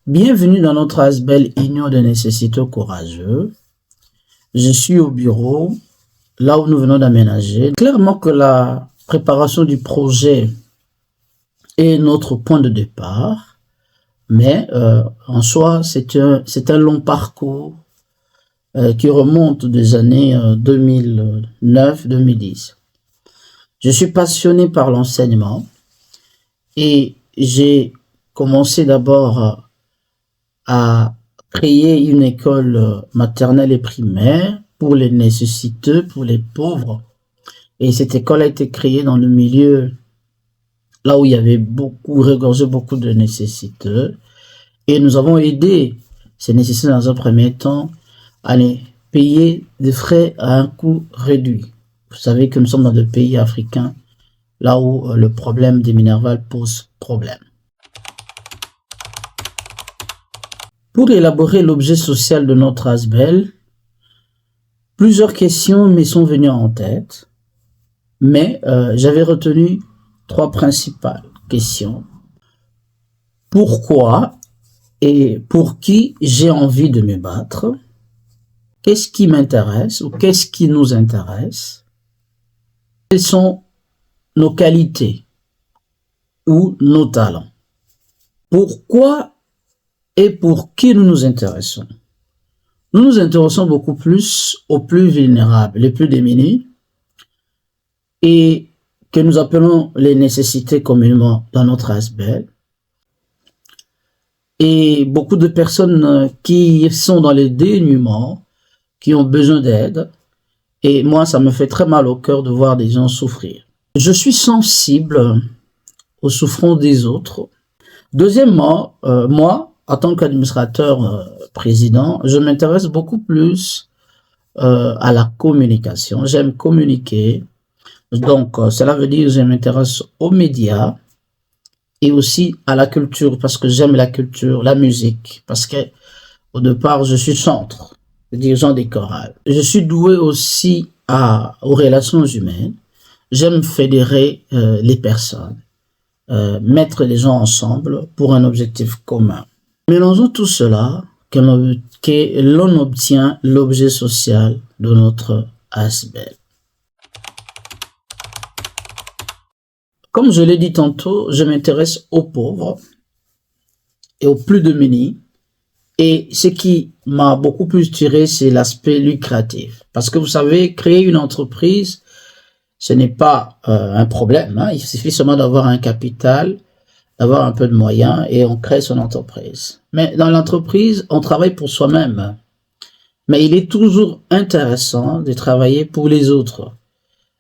Bienvenue dans notre ASBEL Union de nécessiteux courageux. Je suis au bureau, là où nous venons d'aménager. Clairement que la préparation du projet est notre point de départ, mais en soi, c'est un long parcours qui remonte des années 2009-2010. Je suis passionné par l'enseignement et j'ai commencé d'abord à créer une école maternelle et primaire pour les nécessiteux, pour les pauvres. Et cette école a été créée dans le milieu là où il y avait regorgeait beaucoup de nécessiteux. Et nous avons aidé ces nécessiteux dans un premier temps à les payer des frais à un coût réduit. Vous savez que nous sommes dans des pays africains, là où le problème des Minerval pose problème. Pour élaborer l'objet social de notre ASBEL, plusieurs questions me sont venues en tête, mais j'avais retenu trois principales questions. Pourquoi et pour qui j'ai envie de me battre? Qu'est-ce qui m'intéresse ou qu'est-ce qui nous intéresse? Quelles sont nos qualités ou nos talents? Pourquoi et pour qui nous nous intéressons? Nous nous intéressons beaucoup plus aux plus vulnérables, les plus démunis, et que nous appelons les nécessités communément dans notre ASBEL. Et beaucoup de personnes qui sont dans le dénuement, qui ont besoin d'aide. Et moi, ça me fait très mal au cœur de voir des gens souffrir. Je suis sensible aux souffrances des autres. Deuxièmement, moi, en tant qu'administrateur président, je m'intéresse beaucoup plus à la communication. J'aime communiquer. Donc, cela veut dire que je m'intéresse aux médias et aussi à la culture, parce que j'aime la culture, la musique, parce que au départ, je suis chantre, dirigeant des chorales. Je suis doué aussi aux relations humaines. J'aime fédérer les personnes, mettre les gens ensemble pour un objectif commun. Mélangeons tout cela que l'on obtient l'objet social de notre ASBEL. Comme je l'ai dit tantôt, je m'intéresse aux pauvres et aux plus démunis. Et ce qui m'a beaucoup plus tiré, c'est l'aspect lucratif. Parce que vous savez, créer une entreprise, ce n'est pas un problème. Il suffit seulement d'avoir un capital, d'avoir un peu de moyens et on crée son entreprise. Mais dans l'entreprise, on travaille pour soi-même. Mais il est toujours intéressant de travailler pour les autres.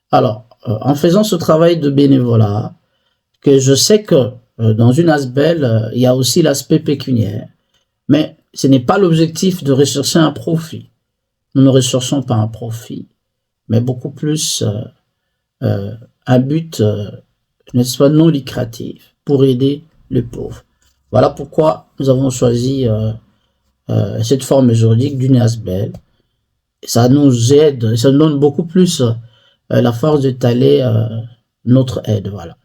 Alors, en faisant ce travail de bénévolat, que je sais que dans une ASBEL, il y a aussi l'aspect pécuniaire. Mais ce n'est pas l'objectif de rechercher un profit. Nous ne recherchons pas un profit, mais beaucoup plus un but, n'est-ce pas, non lucratif pour aider les pauvres. Voilà pourquoi nous avons choisi cette forme juridique d'une ASBEL. Ça nous aide, ça nous donne beaucoup plus la force d'étaler notre aide. Voilà.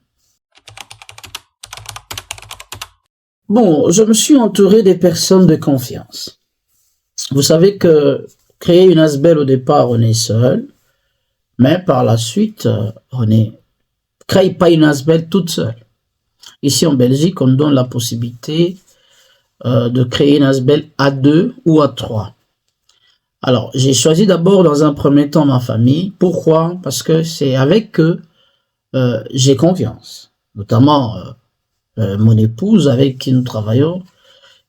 Bon, je me suis entouré des personnes de confiance. Vous savez que créer une ASBEL au départ, on est seul, mais par la suite, on ne crée pas une ASBEL toute seule. Ici en Belgique, on nous donne la possibilité de créer une ASBEL à 2 ou à 3. Alors, j'ai choisi d'abord dans un premier temps ma famille. Pourquoi? Parce que c'est avec eux j'ai confiance. Notamment mon épouse avec qui nous travaillons,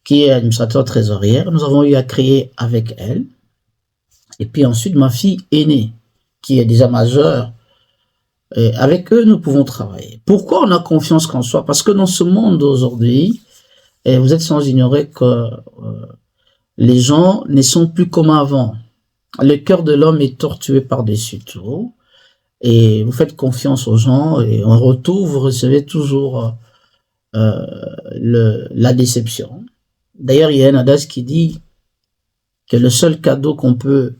qui est administrateur trésorière. Nous avons eu à créer avec elle. Et puis ensuite, ma fille aînée, qui est déjà majeure. Et avec eux, nous pouvons travailler. Pourquoi on a confiance qu'en soi? Parce que dans ce monde d'aujourd'hui, et vous êtes sans ignorer que les gens ne sont plus comme avant. Le cœur de l'homme est tortué par-dessus tout. Et vous faites confiance aux gens et en retour, vous recevez toujours la déception. D'ailleurs, il y a un adage qui dit que le seul cadeau qu'on peut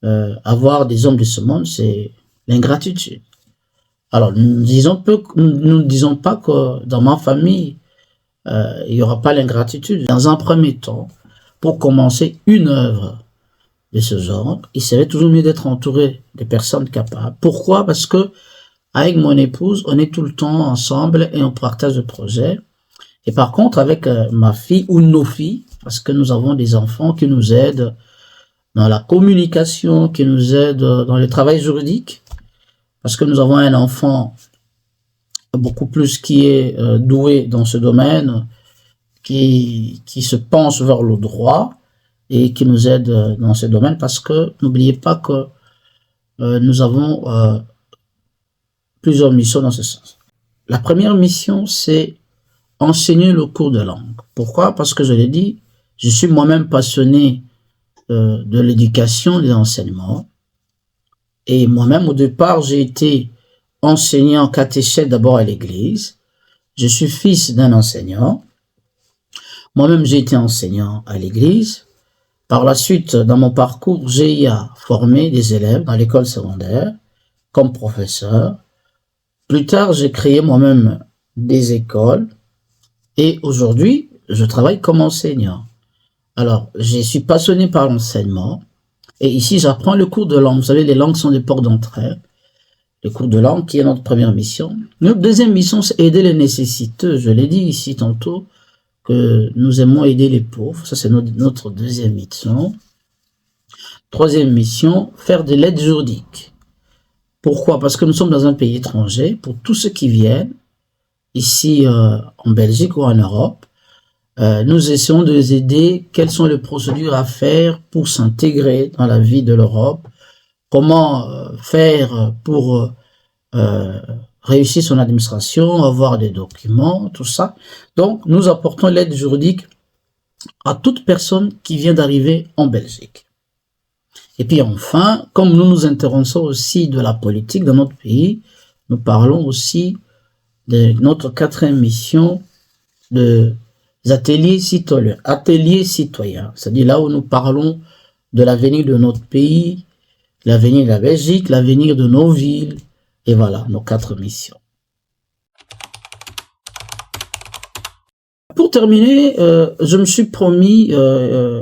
avoir des hommes de ce monde, c'est l'ingratitude. Alors, nous ne disons pas que dans ma famille, il n'y aura pas l'ingratitude. Dans un premier temps, pour commencer une œuvre de ce genre, il serait toujours mieux d'être entouré de personnes capables. Pourquoi? Parce que avec mon épouse, on est tout le temps ensemble et on partage le projet. Et par contre, avec ma fille ou nos filles, parce que nous avons des enfants qui nous aident dans la communication, qui nous aident dans le travail juridique, parce que nous avons un enfant beaucoup plus qui est doué dans ce domaine, qui se penche vers le droit et qui nous aide dans ce domaine, parce que n'oubliez pas que nous avons plusieurs missions dans ce sens. La première mission, c'est enseigner le cours de langue. Pourquoi? Parce que je l'ai dit, je suis moi-même passionné de l'éducation, des enseignements. Et moi-même, au départ, j'ai été enseignant catéchète d'abord à l'église. Je suis fils d'un enseignant. Moi-même, j'ai été enseignant à l'église. Par la suite, dans mon parcours, j'ai formé des élèves dans l'école secondaire comme professeur. Plus tard, j'ai créé moi-même des écoles et aujourd'hui, je travaille comme enseignant. Alors, je suis passionné par l'enseignement et ici, j'apprends le cours de langue. Vous savez, les langues sont des portes d'entrée. Le cours de langue qui est notre première mission. Notre deuxième mission, c'est aider les nécessiteux. Je l'ai dit ici tantôt que nous aimons aider les pauvres. Ça, c'est notre deuxième mission. Troisième mission, faire de l'aide juridique. Pourquoi? Parce que nous sommes dans un pays étranger. Pour tous ceux qui viennent, ici en Belgique ou en Europe, nous essayons de les aider. Quelles sont les procédures à faire pour s'intégrer dans la vie de l'Europe? Comment faire pour réussir son administration, avoir des documents, tout ça. Donc, nous apportons l'aide juridique à toute personne qui vient d'arriver en Belgique. Et puis enfin, comme nous nous intéressons aussi de la politique dans notre pays, nous parlons aussi de notre quatrième mission des ateliers citoyens. C'est-à-dire là où nous parlons de l'avenir de notre pays, l'avenir de la Belgique, l'avenir de nos villes, et voilà, nos 4 missions. Pour terminer, je me suis promis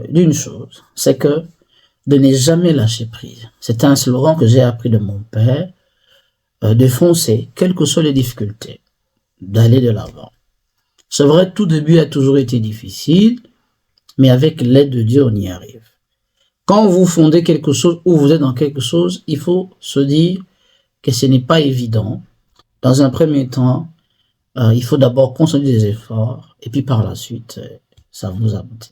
d'une chose, c'est que de ne jamais lâcher prise. C'est un slogan que j'ai appris de mon père, de foncer, quelles que soient les difficultés, d'aller de l'avant. C'est vrai, tout début a toujours été difficile, mais avec l'aide de Dieu, on y arrive. Quand vous fondez quelque chose ou vous êtes dans quelque chose, il faut se dire que ce n'est pas évident. Dans un premier temps, il faut d'abord consolider des efforts et puis par la suite, ça vous aboutit.